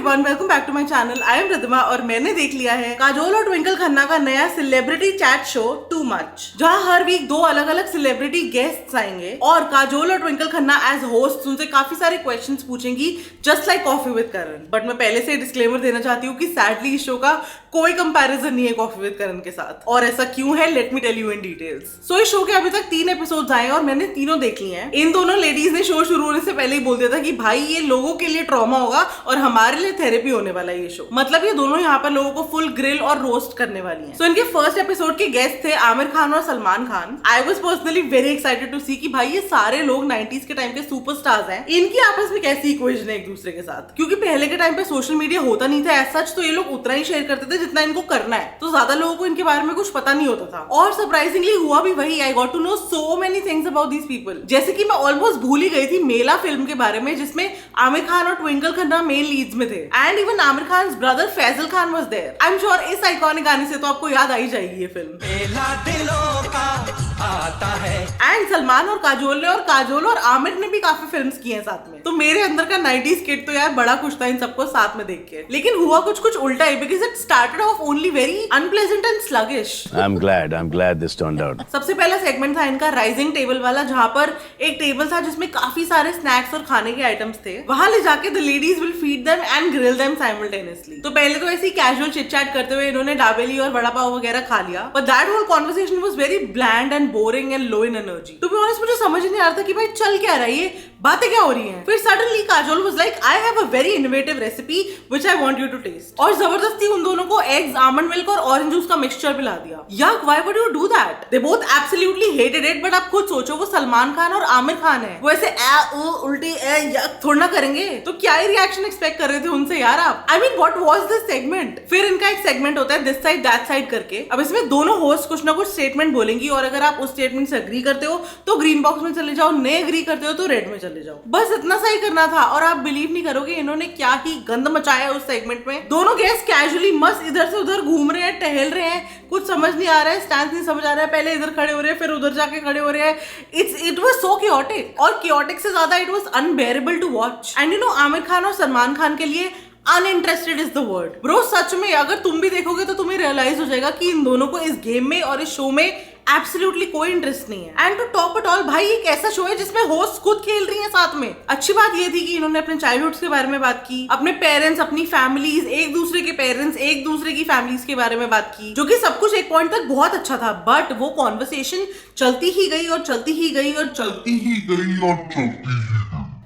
Everyone, welcome back to my channel. I am Pratima और मैंने देख लिया है काजोल और ट्विंकल खन्ना का नया celebrity chat show too much, जहां हर वीक दो अलग अलग सेलिब्रिटी गेस्ट्स आएंगे और काजोल और ट्विंकल खन्ना एज होस्ट उनसे काफी सारे क्वेश्चंस पूछेंगी, just like coffee with Karan. But मैं पहले से डिस्क्लेमर देना चाहती हूँ कि सैडली इस शो का कोई कंपैरिजन नहीं है कॉफी विद करण के साथ, और ऐसा क्यों है let me tell you in details. So इस शो के अभी तक 3 एपिसोड्स आए और मैंने तीनों देख लिए हैं। इन दोनों लेडीज ने शो शुरू होने से पहले ही बोल दिया था कि भाई ये लोगों के लिए ट्रॉमा होगा और हमारे लिए थेरेपी होने वाला है ये शो। मतलब ये दोनों यहाँ पर लोगों को फुल ग्रिल और रोस्ट करने वाली हैं। सो इनके फर्स्ट एपिसोड के गेस्ट थे आमिर खान और Salman Khan. I was personally very excited to see कि भाई ये सारे लोग 90s के टाइम के सुपरस्टार्स हैं, इनकी आपस में कैसी इक्वेशन है एक दूसरे के साथ। क्योंकि पहले के टाइम पे सोशल मीडिया होता नहीं था एज सच, तो ये लोग उतना ही शेयर करते थे जितना इनको करना है, तो ज्यादा लोगों को इनके बारे में कुछ पता नहीं होता था। और सरप्राइजिंगली हुआ भी वही। I got to know so many things about these people. जैसे कि मैं ऑलमोस्ट भूल ही गई थी मेला फिल्म के बारे में, जिसमें आमिर खान और ट्विंकल खन्ना मेन लीड्स में थे and even Aamir Khan brother Faisal Khan was there. I am sure इस आइकॉनिक गाने से तो आपको याद आ ही जाएगी ये फिल्म। मेला दिलों का आता है। एंड सलमान और काजोल और आमिर ने भी काफी फिल्म्स की हैं साथ में, तो मेरे अंदर का 90s किड तो यार बड़ा खुश था इन सबको साथ में देख के। लेकिन हुआ कुछ उल्टा है, because it started off only very unpleasant and sluggish. I'm glad this turned out. सबसे पहला सेगमेंट था इनका राइजिंग टेबल वाला, जहाँ पर एक टेबल था जिसमें काफी सारे स्नैक्स और खाने के आइटम्स थे। वहां ले जाके the ladies will feed them and grill them simultaneously. तो पहले तो ऐसे कैजुअल चिट चैट करते हुए इन्होंने दाबेली और वड़ा पाव वगैरह खा लिया, but that whole conversation was very bland and boring and low in energy. To be honest मुझे समझ नहीं आ रहा था कि भाई चल क्या रहा है, ये बातें क्या हो रही हैं। फिर suddenly Kajol was like I have a very innovative recipe which I want you to taste, और जबरदस्ती उन दोनों को एग्स, आमंड मिल्क और ऑरेंज जूस का मिक्सचर पिला दिया। Yuck why would you do that? They both absolutely hated it, but आप खुद सोचो वो सलमान खान और आमिर खान है, वो ऐसे उल्टी थोड़ा ना करेंगे, तो क्या ही रिएक्शन एक्सपेक्ट कर रहे थे उनसे यार आप? I mean what was this segment? फिर इनका एक सेगमेंट होता है दिस साइड दैट साइड करके। अब इसमें दोनों होस्ट कुछ ना कुछ स्टेटमेंट बोलेंगी और अगर आप उस स्टेटमेंट से अग्री करते हो तो ग्रीन बॉक्स में चले जाओ, नहीं अग्री करते हो तो रेड में चले जाओ। बस इतना सा ही करना था और आप बिलीव नहीं करोगे इन्होंने क्या ही गंद मचाया उस सेगमेंट में। दोनों गेस्ट कैजुअली मस्त इधर से उधर घूम रहे हैं, टहल रहे हैं, कुछ समझ नहीं आ रहा है, स्टैंड नहीं समझ आ रहा है, पहले इधर खड़े हो रहे हैं फिर उधर जाके खड़े हो रहे हैं। इट वाज सो chaotic, और chaotic से ज्यादा it was unbearable to watch. And you know Aamir Khan और सलमान खान के लिए uninterested is the word bro. सच में अगर तुम भी देखोगे तो तुम्हें रियलाइज हो जाएगा कि इन दोनों को इस गेम में और इस शो में एब्सोल्युटली कोई इंटरेस्ट नहीं है। And to top it all, भाई एक ऐसा शो है जिसमें होस्ट खुद खेल रही हैं साथ में। अच्छी बात ये थी कि इन्होंने अपने चाइल्डहुड के बारे में बात की, अपने पेरेंट्स, अपनी फैमिलीज, एक दूसरे के पेरेंट्स, एक दूसरे की फैमिलीज के बारे में बात की, जो कि सब कुछ एक पॉइंट तक बहुत अच्छा था। बट वो कॉन्वर्सेशन चलती ही गई और चलती ही गई और चलती ही गई।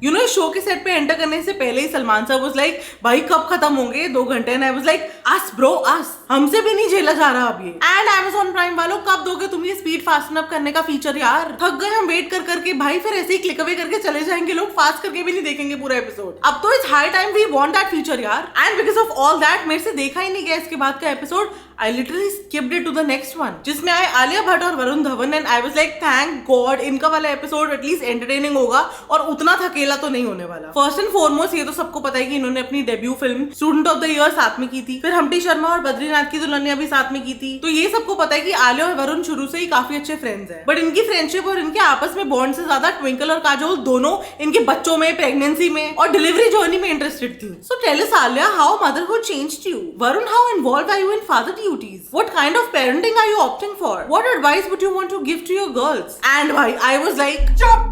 यू नो इस शो के सेट पे एंटर करने से पहले ही सलमान साहब वाज लाइक भाई कब खत्म होंगे 2 घंटे, and I was like us bro us, हमसे भी नहीं झेला जा रहा अब ये। एंड Amazon प्राइम वालों कब दोगे तुम ये स्पीड फास्टन अप करने का फीचर यार? थक गए हम वेट कर करके भाई, फिर ऐसे ही क्लिक अवे करके चले जाएंगे लोग, फास्ट करके भी नहीं देखेंगे पूरा एपिसोड। अब तो it's high time we want that feature यार। And because of all that मेरे से देखा ही नहीं गया इसके बाद का episode. I literally skipped it to the next one, जिसमें आए आलिया भट्ट और Varun Dhawan, and I was like thank God इनका वाला एपिसोड एटलीस्ट एंटरटेनिंग होगा और उतना थकेला तो नहीं होने वाला। फर्स्ट एंड फॉरमोस्ट ये तो सबको पता है कि इन्होंने अपनी debut film student of the year साथ में की थी, फिर हम्टी शर्मा और बद्रीनाथ की दुल्हनिया भी साथ में की थी। तो ये सबको पता है कि आलिया और वरुण शुरू से ही काफी अच्छे फ्रेंड्स हैं, बट इनकी फ्रेंडशिप और इनके आपस में बॉन्ड से ज्यादा ट्विंकल और काजोल दोनों इनके बच्चों में, प्रेगनेंसी में और डिलीवरी जर्नी में इंटरेस्टेड थी। So tell us Alia, how motherhood changed you? Varun, how involved are you in father duties? What kind of parenting are you opting for? What advice would you want to give to your girls? And why I was like, chop!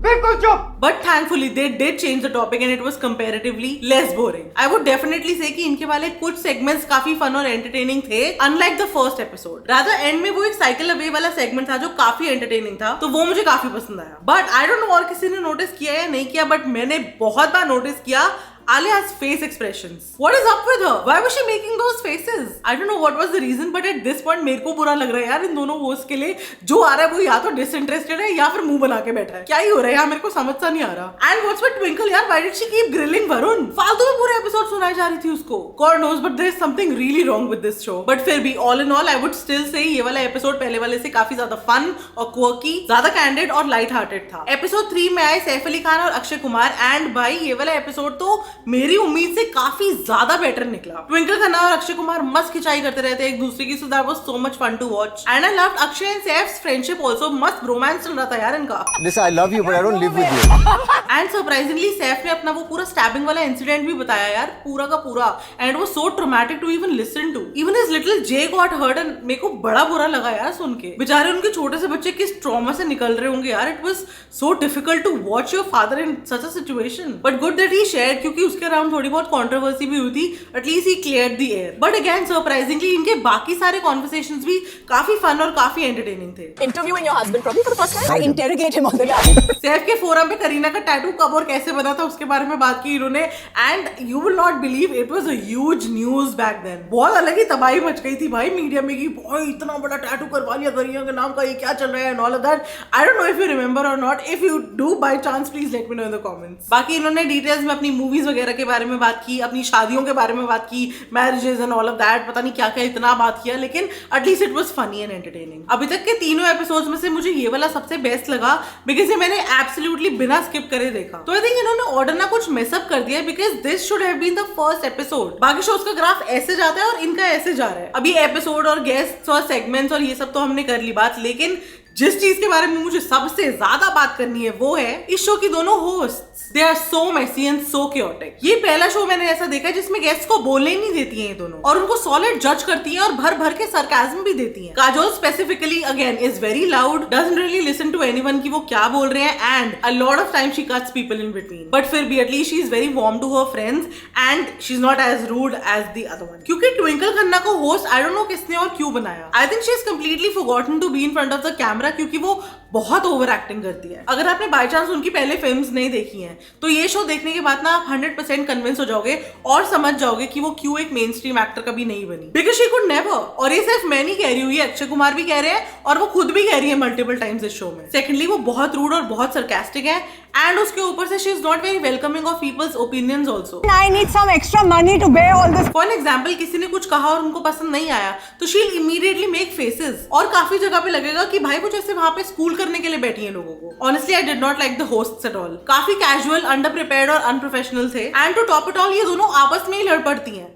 बिल्कुल चुप। But thankfully they did change the topic and it was comparatively less boring. I would definitely say कि इनके वाले कुछ segments काफी fun और entertaining थे, unlike the first episode. Rather end में वो एक cycle away वाला segment था जो काफी entertaining था, तो वो मुझे काफी पसंद आया। But I don't know और किसी ने notice किया या नहीं किया, but मैंने बहुत बार notice किया Alia's face expressions. What is up with her? Why was she making those faces? I don't know what was the reason, but at this point मेरे को बुरा लग रहा है यार इन दोनों होस्ट के लिए। जो आ रहा है वो या तो डिसइंटरेस्टेड है या फिर मुंह बना के बैठा है। क्या ही हो रहा है यार, मेरे को समझ सा नहीं आ रहा। And what's with Twinkle यार? Why did she keep grilling Varun? फालतू में पूरा एपिसोड सुनाई जा रही थी उसको। God knows, but there is something really wrong with this show. But फिर भी all in all I would still say ये वाला एपिसोड पहले वाले से काफी ज्यादा फन और quirky, ज्यादा कैंडिड और लाइट हार्टेड था। एपिसोड 3 में आए सैफ अली खान और अक्षय कुमार, एंड भाई ये वाला एपिसोड तो मेरी उम्मीद से काफी ज्यादा बेटर निकला। ट्विंकल खन्ना और अक्षय कुमार मस्त खिंचाई करते रहते हैं एक दूसरे की, so that was so much fun to watch. And I loved Akshay and Saif's friendship also, मस्त रोमांस चल रहा था यार इनका। Listen, I love you but I don't live with you. And surprisingly Saif ने अपना वो पूरा स्टैबिंग वाला इंसिडेंट भी बताया यार, पूरा का पूरा, and it was so traumatic to even listen to. Even his little J got hurt and मेरे को बड़ा बुरा लगा यार सुन के. बेचारे उनके छोटे से बच्चे किस ट्रॉमा से निकल रहे होंगे यार. It was so difficult to watch your father in such a situation, but good that he shared, क्योंकि उसके अराउंड थोड़ी बहुत कंट्रोवर्सी भी हुई थी. At least he cleared the air. But again surprisingly इनके बाकी सारे कॉन्वर्सेशंस भी काफी फन और काफी एंटरटेनिंग थे. Interviewing your husband probably for the first time. I interrogate him on the way. Saif के फोरम पे करीना का टैटू कब और कैसे बना था उसके बारे में बात की इन्होंने, and you will not believe it was a huge news back then. बहुत अलग ही तबाही मच गई थी भाई मीडिया में कि भाई इतना बड़ा टैटू करवा लिया करीना के नाम का, ये क्या चल रहा है and all of that. I don't know if you remember और not. If you do by chance please let me know in the comments. बाकी इन्होंने डिटेल्स में अपनी मूवीज वगैरह के बारे में बात की, अपनी शादियों के बारे में बात की, marriages and all of that. पता नहीं क्या क्या इतना बात किया, लेकिन at least it was funny and entertaining. अभी तक के तीनों एपिसोड्स में से मुझे ये वाला सबसे बेस्ट लगा बिकॉज ये मैंने एब्सोल्युटली बिना स्किप करे देखा. तो आई थिंक इन्होंने ऑर्डर ना कुछ मिसअप कर दिया because this should have been the first episode. बाकी शोज का ग्राफ ऐसे जाता है और इनका ऐसे जा रहा है. अभी एपिसोड और गेस्ट्स और सेगमेंट्स और ये सब तो हमने कर ली बात, लेकिन जिस चीज के बारे में मुझे सबसे ज्यादा बात करनी है वो है इस शो की दोनों host. They are so messy and so chaotic. ये पहला शो मैंने ऐसा देखा जिसमें गेस्ट को बोलने ही नहीं देती हैं ये दोनों, और उनको सॉलिड जज करती हैं और भर भर के सरकाज़म भी देती हैं. Kajol specifically again is very loud, doesn't really listen to anyone कि वो क्या बोल रहे हैं, and a lot of time she cuts people in between. But फिर भी at least she is very warm to her friends and she is not as rude as the other one. क्योंकि ट्विंकल खन्ना को होस्ट आई डोंट नो किसने और क्यों बनाया. I think she is completely forgotten to be in front of the camera, क्योंकि वो बहुत over acting करती है. अगर आपने बाय चांस उनकी पहले फिल्म्स नहीं देखी हैं तो ये शो देखने के बाद ना आप 100% कन्विंस हो जाओगे और समझ जाओगे कि वो क्यों एक मेन स्ट्रीम एक्टर कभी नहीं बनी. Because she could never. और ये सिर्फ मैं नहीं कह रही हूँ, ये अक्षय कुमार भी कह रहे हैं और वो खुद भी कह रही है मल्टीपल टाइम्स इस शो में. सेकेंडली वो बहुत रूड और बहुत सरकास्टिक है, एंड उसके ऊपर से she is not very welcoming of people's opinions also. I need some extra money to bear all this. For example किसी ने कुछ कहा और उनको पसंद नहीं आया तो शी इमीडिएटली मेक फेसेस, और काफी जगह पे लगेगा कि भाई वो जैसे वहां पे स्कूल करने के लिए बैठी है लोगों को. Honestly I did not like the hosts at all. काफी कैजुअल, अंडर प्रिपेयर्ड और अनप्रोफेशनल थे, and to top it all ये दोनों आपस में ही लड़ पड़ती हैं.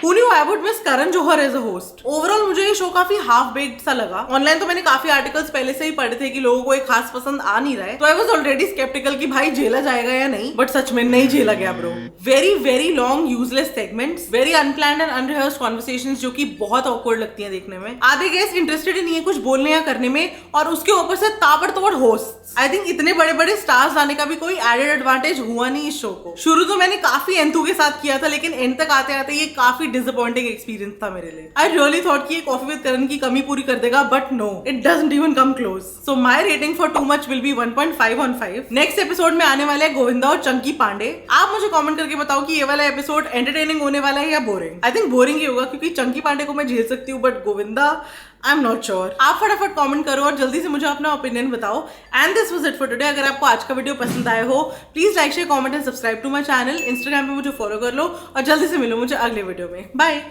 Who knew I would miss Karan Johar as a host? Overall मुझे ये शो काफी हाफ बेक्ड सा लगा. ऑनलाइन तो मैंने काफी आर्टिकल्स पहले से ही पढ़े थे कि लोगों को एक खास पसंद आ नहीं रहा है, तो आई वाज ऑलरेडी स्केप्टिकल कि भाई झेला जाएगा या नहीं, बट सच में नहीं झेला गया bro. Very very long useless segments, very unplanned and unrehearsed conversations जो कि बहुत ऑकवर्ड लगती हैं देखने में. आधे गेस्ट इंटरेस्टेड ही नहीं है कुछ बोलने या करने में, और उसके ऊपर से ताबड़तोड़ होस्ट. आई थिंक इतने बड़े बड़े स्टार्स आने का भी कोई एडेड एडवांटेज हुआ नहीं इस शो को. शुरू तो मैंने काफी एंथू के साथ किया था, लेकिन एंड तक आते आते ये काफी डिसअपॉइंटिंग एक्सपीरियंस था मेरे लिए. आई रियली थॉट कि ये कॉफी विद करण की कमी पूरी कर देगा, but no, it doesn't even come close. So my rating for too much will be 1.5 on 5. Next episode में आने वाले हैं गोविंदा और चंकी पांडे. आप मुझे कमेंट करके बताओ कि ये वाला एपिसोड एंटरटेनिंग होने वाला है या बोरिंग. आई थिंक बोरिंग ही होगा, क्योंकि चंकी पांडे को मैं झेल सकती हूँ, but Govinda I am not sure. आप फटाफट कमेंट करो और जल्दी से मुझे अपना ओपिनियन बताओ. And this was it for today. अगर आपको आज का वीडियो पसंद आया हो please like, share, comment and subscribe to my channel. Instagram पे मुझे फॉलो कर लो और जल्दी से मिलो मुझे अगले वीडियो में. बाय.